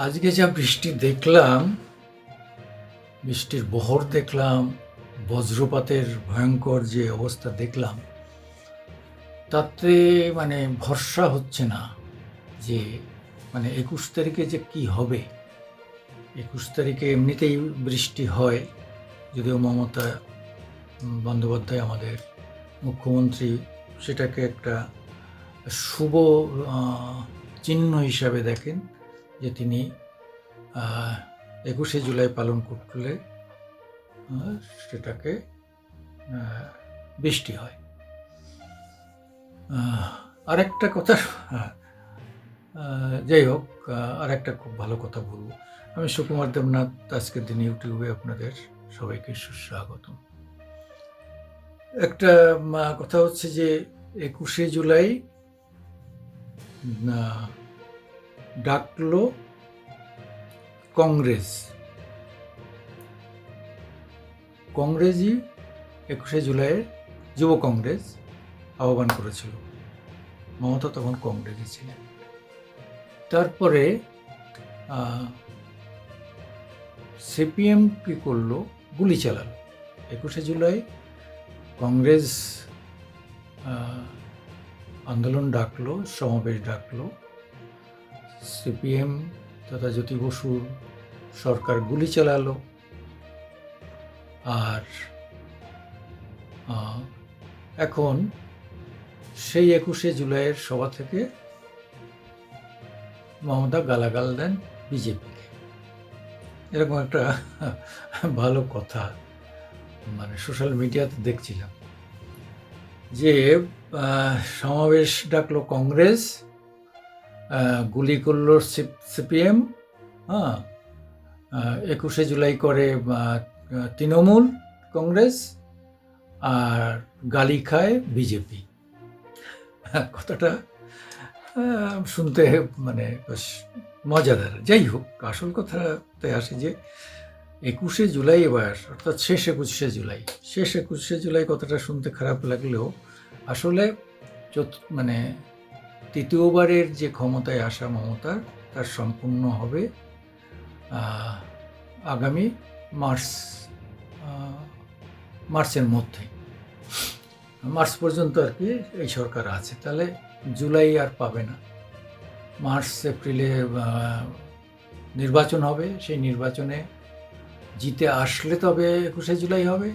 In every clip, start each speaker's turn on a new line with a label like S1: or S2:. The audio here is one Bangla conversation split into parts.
S1: আজকে যা বৃষ্টি দেখলাম, বৃষ্টির বহর দেখলাম, বজ্রপাতের ভয়ঙ্কর যে অবস্থা দেখলাম, তাতে ভরসা হচ্ছে না যে ২১ তারিখে যে কি হবে। ২১ তারিখে এমনিতেই বৃষ্টি হয়, যদিও মমতা বন্দ্যোপাধ্যায় আমাদের মুখ্যমন্ত্রী সেটাকে একটা শুভ চিহ্ন হিসাবে দেখেন যে তিনি ২১শে জুলাই পালন করলে সেটাকে বৃষ্টি হয়। আরেকটা কথা, যাই হোক, আরেকটা খুব ভালো কথা বলবো। আমি সুকুমার দেবনাথ, আজকের দিন ইউটিউবে আপনাদের সবাইকে সুস্বাগতম। একটা কথা হচ্ছে যে ২১শে জুলাই ডাকলো কংগ্রেসই ২১শে জুলাইয়ের যুব কংগ্রেস আহ্বান করেছিল। মমতা তখন কংগ্রেসে ছিলেন। তারপরে সিপিএম কি করলো, গুলি চালালো। ২১শে জুলাই কংগ্রেস আন্দোলন ডাকলো, সমাবেশ ডাকলো, সিপিএম তথা জ্যোতি বসুর সরকার গুলি চালালো। আর এখন সেই ২১শে জুলাইয়ের সভা থেকে মমতা গালাগাল দেন বিজেপিকে। এরকম একটা ভালো কথা সোশ্যাল মিডিয়াতে দেখছিলাম যে সমাবেশ ডাকলো কংগ্রেস, গুলি করলো সিপিএম, ২১শে জুলাই করে তৃণমূল কংগ্রেস, আর গালি খায় বিজেপি। কথাটা শুনতে বেশ মজাদার। যাই হোক, আসল কথাতে আসে যে ২১শে জুলাই এবার, অর্থাৎ শেষ ২১শে জুলাই কথাটা শুনতে খারাপ লাগলেও আসলে তৃতীয়বারের যে ক্ষমতায় আসা মমতার, তার সম্পূর্ণ হবে আগামী মার্চের মধ্যে। মার্চ পর্যন্ত আর কি এই সরকার আছে। তাহলে জুলাই আর পাবে না। মার্চ এপ্রিলে নির্বাচন হবে। সেই নির্বাচনে জিতে আসলে তবে ২১শে জুলাই হবে,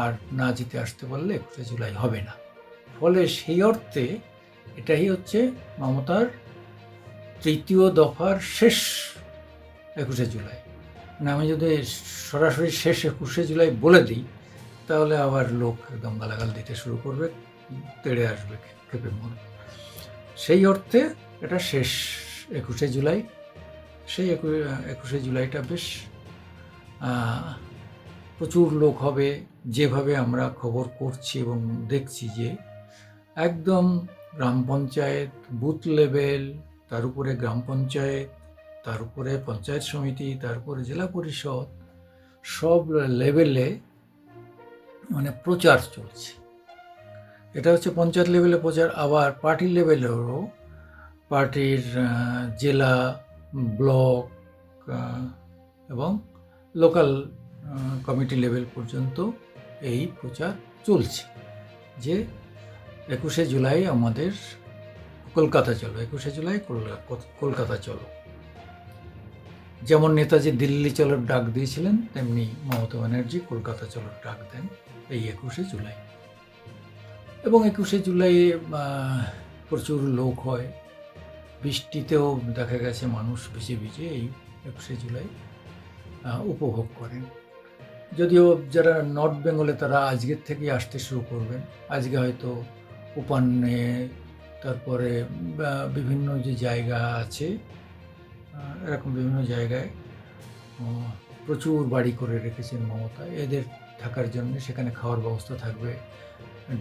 S1: আর না জিতে আসতে পারলে ২১শে জুলাই হবে না। ফলে সেই অর্থে এটাই হচ্ছে মমতার তৃতীয় দফার শেষ ২১শে জুলাই। আমি যদি সরাসরি শেষ ২১শে জুলাই বলে দিই, তাহলে আবার লোক একদম গালাগাল দিতে শুরু করবে, তেড়ে আসবে, খেপে মরবে। সেই অর্থে এটা শেষ ২১শে জুলাই। সেই ২১শে জুলাইটা বেশ প্রচুর লোক হবে। যেভাবে আমরা খবর করছি এবং দেখছি যে একদম গ্রাম পঞ্চায়েত, বুথ লেভেল, তার উপরে গ্রাম পঞ্চায়েত, তার উপরে পঞ্চায়েত সমিতি, তারপরে জেলা পরিষদ, সব লেভেলে প্রচার চলছে। এটা হচ্ছে পঞ্চায়েত লেভেলে প্রচার। আবার পার্টি লেভেলেরও, পার্টির জেলা, ব্লক এবং লোকাল কমিটি লেভেল পর্যন্ত এই প্রচার চলছে যে ২১শে জুলাই আমাদের কলকাতা চলো, ২১শে জুলাই কলকাতা চলো। যেমন নেতাজি দিল্লি চলোর ডাক দিয়েছিলেন, তেমনি মমতা ব্যানার্জি কলকাতা চলোর ডাক দেন এই ২১শে জুলাই। এবং ২১শে জুলাই প্রচুর লোক হয়। বৃষ্টিতেও দেখা গেছে মানুষ ভিজে ভিজে এই ২১শে জুলাই উপভোগ করেন। যদিও যারা নর্থ বেঙ্গলে, তারা আজকের থেকেই আসতে শুরু করবেন। আজকে হয়তো উপান্নে, তারপরে বিভিন্ন যে জায়গা আছে, এরকম বিভিন্ন জায়গায় প্রচুর বাড়ি করে রেখেছেন মমতা এদের থাকার জন্য। সেখানে খাওয়ার ব্যবস্থা থাকবে,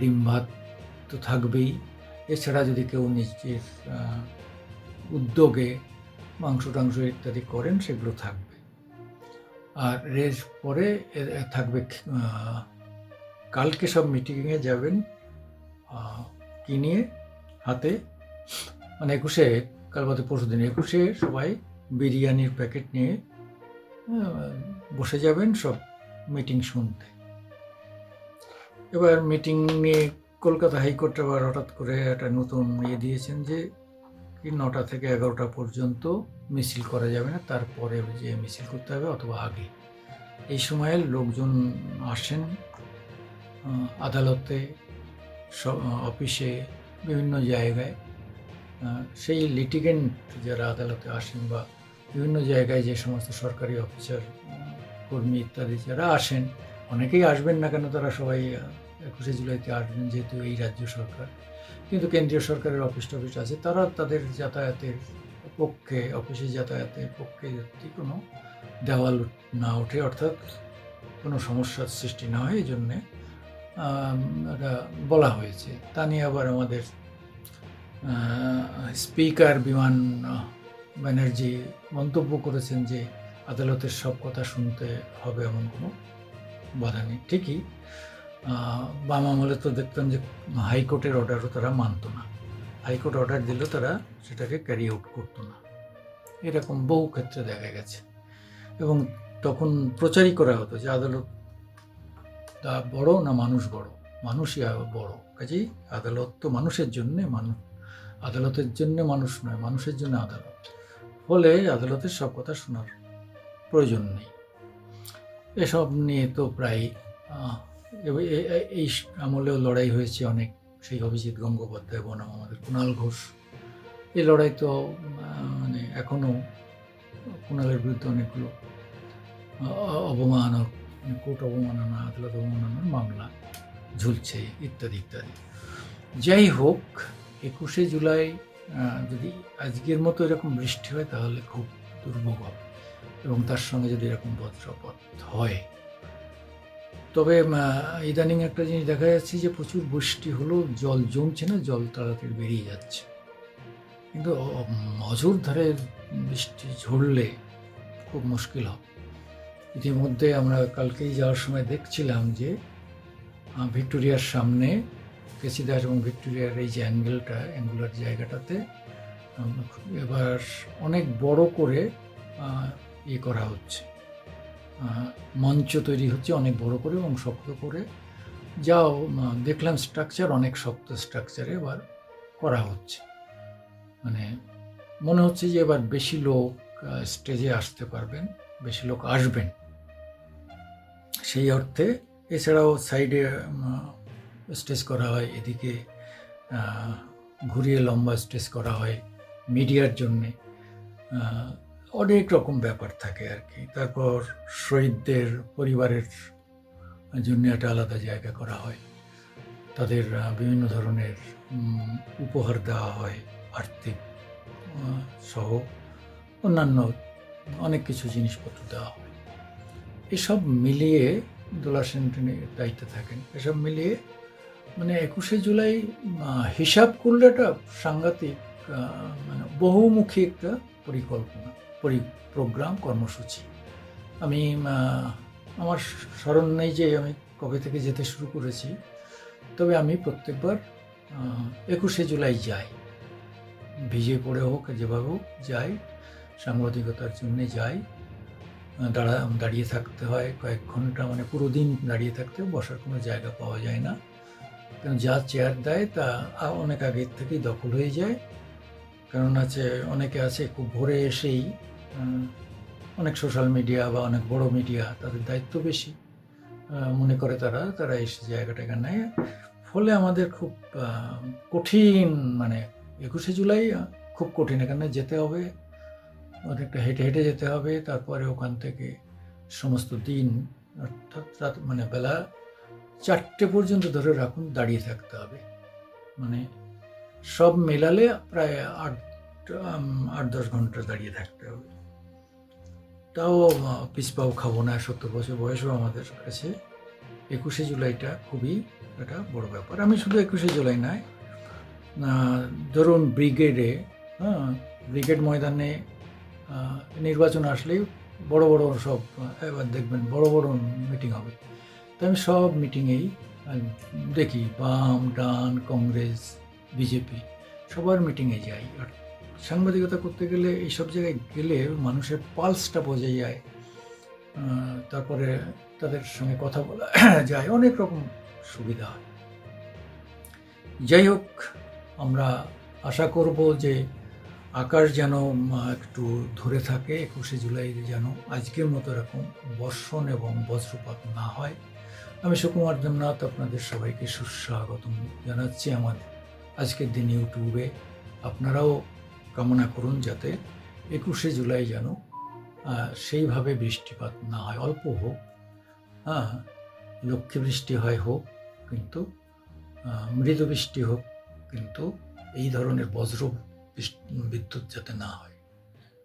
S1: ডিম ভাত তো থাকবেই। এছাড়া যদি কেউ নিজের উদ্যোগে মাংস টাংস ইত্যাদি করেন, সেগুলো থাকবে। আর পরে থাকবে, কালকে সব মিটিংয়ে যাবেন, কি নিয়ে হাতে, ২১শে, কাল বাদে পরশু দিন ২১শে সবাই বিরিয়ানির প্যাকেট নিয়ে বসে যাবেন সব মিটিং শুনতে। এবার মিটিং নিয়ে কলকাতা হাইকোর্ট আবার হঠাৎ করে একটা নতুন দিয়েছেন যে 9টা থেকে 11টা পর্যন্ত মিছিল করা যাবে না, তারপরে যে মিছিল করতে হবে অথবা আগে। এই সময়ে লোকজন আসেন আদালতে, অফিসে, বিভিন্ন জায়গায়। সেই লিটিগেন্ট যারা আদালতে আসেন বা বিভিন্ন জায়গায় যে সমস্ত সরকারি অফিসার, কর্মী ইত্যাদি যারা আসেন, অনেকেই আসবেন না কেন, তারা সবাই 21শে জুলাইতে আসবেন যেহেতু এই রাজ্য সরকার। কিন্তু কেন্দ্রীয় সরকারের অফিস টফিস আছে, তারা তাদের যাতায়াতের পক্ষে, অফিসে যাতায়াতের পক্ষে যদি কোনো দেওয়াল না ওঠে, অর্থাৎ কোনো সমস্যার সৃষ্টি না হয়, এই জন্যে এটা বলা হয়েছে। তা নিয়ে আবার আমাদের স্পিকার বিমান ব্যানার্জি মন্তব্য করেছেন যে আদালতের সব কথা শুনতে হবে এমন কোনো বাধা নেই। ঠিকই, বাম আমলে তো দেখতাম যে হাইকোর্টের অর্ডারও তারা মানত না, হাইকোর্ট অর্ডার দিলেও তারা সেটাকে ক্যারি আউট করতো না, এরকম বহু ক্ষেত্রে দেখা গেছে। এবং তখন প্রচারই করা হতো যে আদালত বড় না মানুষ বড়, মানুষই বড়, কাজেই আদালত তো মানুষের জন্যে, আদালতের জন্য মানুষ নয়, মানুষের জন্য আদালত। ফলে আদালতের সব কথা শোনার প্রয়োজন নেই। এসব নিয়ে তো প্রায় এই আমলেও লড়াই হয়েছে অনেক, সেই অভিজিৎ গঙ্গোপাধ্যায় বনাম আমাদের কুণাল ঘোষ। এই লড়াই তো মানে এখনও কুণালের বিরুদ্ধে অনেকগুলো অবমাননা, কোর্ট অবমাননা, আদালত অবমাননার মামলা ঝুলছে ইত্যাদি ইত্যাদি। যাই হোক, 21শে জুলাই যদি আজকের মতো এরকম বৃষ্টি হয় তাহলে খুব দুর্ভোগ হবে, এবং তার সঙ্গে যদি এরকম বজ্রপাত হয়। তবে ইদানিং একটা জিনিস দেখা যাচ্ছে যে প্রচুর বৃষ্টি হলেও জল জমছে না, জল তাড়াতাড়ি বেরিয়ে যাচ্ছে। কিন্তু অঝোরধারে বৃষ্টি ঝরলে খুব মুশকিল হবে। ইতিমধ্যে আমরা কালকেই যাওয়ার সময় দেখছিলাম যে ভিক্টোরিয়ার সামনে, কেসিদাস এবং ভিক্টোরিয়ার এই যে অ্যাঙ্গুলার জায়গাটাতে এবার অনেক বড় করে করা হচ্ছে, মঞ্চ তৈরি হচ্ছে অনেক বড় করে এবং শক্ত করে। যাও দেখলাম স্ট্রাকচার, অনেক শক্ত স্ট্রাকচারে এবার করা হচ্ছে। মানে মনে হচ্ছে যে এবার বেশি লোক স্টেজে আসতে পারবেন, বেশি লোক আসবেন সেই অর্থে। এছাড়াও সাইডে স্টেজ করা হয়, এদিকে ঘুরিয়ে লম্বা স্টেজ করা হয় মিডিয়ার জন্যে, অনেক রকম ব্যাপার থাকে আর কি। তারপর শহীদদের পরিবারের জন্য একটা আলাদা জায়গা করা হয়, তাদের বিভিন্ন ধরনের উপহার দেওয়া হয়, আর্থিক সহ অন্যান্য অনেক কিছু জিনিসপত্র দেওয়া হয়। এসব মিলিয়ে দোলা সেন দায়িত্বে থাকেন, এসব মিলিয়ে মানে 21শে জুলাই হিসাব করলে একটা সাংঘাতিক মানে বহুমুখী একটা পরিকল্পনা, প্রোগ্রাম, কর্মসূচি। আমি আমার স্মরণ নেই যে আমি কবে থেকে যেতে শুরু করেছি, তবে আমি প্রত্যেকবার 21শে জুলাই যাই, ভিজে পড়ে হোক যেভাবে হোক যাই, সাংবাদিকতার জন্যে যাই। দাঁড়িয়ে থাকতে হয় কয়েক ঘন্টা, মানে পুরো দিন দাঁড়িয়ে থাকতে, বসার কোনো জায়গা পাওয়া যায় না, কারণ যা চেয়ার দেয় তা অনেক আগের থেকেই দখল হয়ে যায়। কারণ অনেকে আছে খুব ভোরে এসেই, অনেক সোশ্যাল মিডিয়া বা অনেক বড় মিডিয়া, তাদের দায়িত্ব বেশি মনে করে তারা এসে জায়গাটাকে নেয়। ফলে আমাদের খুব কঠিন, মানে 21শে জুলাই খুব কঠিন। এখানে যেতে হবে, অনেকটা হেঁটে হেঁটে যেতে হবে, তারপরে ওখান থেকে সমস্ত দিন, অর্থাৎ মানে বেলা 4টে পর্যন্ত ধরে রাখুন দাঁড়িয়ে থাকতে হবে। মানে সব মেলালে প্রায় 8-10 ঘন্টা দাঁড়িয়ে থাকতে হবে। তাও পিছপাও খাবো না, 70 বছর বয়সও আমাদের কাছে 21শে জুলাইটা খুবই একটা বড় ব্যাপার। আমি শুধু 21শে জুলাই নয়, ধরুন ব্রিগেডে, ব্রিগেড ময়দানে নির্বাচন আসলেই বড় বড় সব, এবার দেখবেন বড় বড় মিটিং হবে। তো আমি সব মিটিংয়েই দেখি, বাম ডান কংগ্রেস বিজেপি সবার মিটিংয়ে যাই। আর সাংবাদিকতা করতে গেলে এইসব জায়গায় গেলে মানুষের পালসটা বোঝা যায়, তারপরে তাদের সঙ্গে কথা বলা যায়, অনেক রকম সুবিধা হয়। যাই হোক, আমরা আশা করব যে আকাশ যেন একটু ধরে থাকে, 21শে জুলাই যেন আজকের মতো এরকম বর্ষণ এবং বজ্রপাত না হয়। আমি সুকুমার দেবনাথ আপনাদের সবাইকে সুস্বাগতম জানাচ্ছি আমাদের আজকের দিন ইউটিউবে। আপনারাও কামনা করুন যাতে 21শে জুলাই যেন সেইভাবে বৃষ্টিপাত না হয়, অল্প হোক, লক্ষ্মী বৃষ্টি হোক, কিন্তু মৃদু বৃষ্টি হোক, কিন্তু এই ধরনের বজ্র বিদ্যুৎ যাতে না হয়।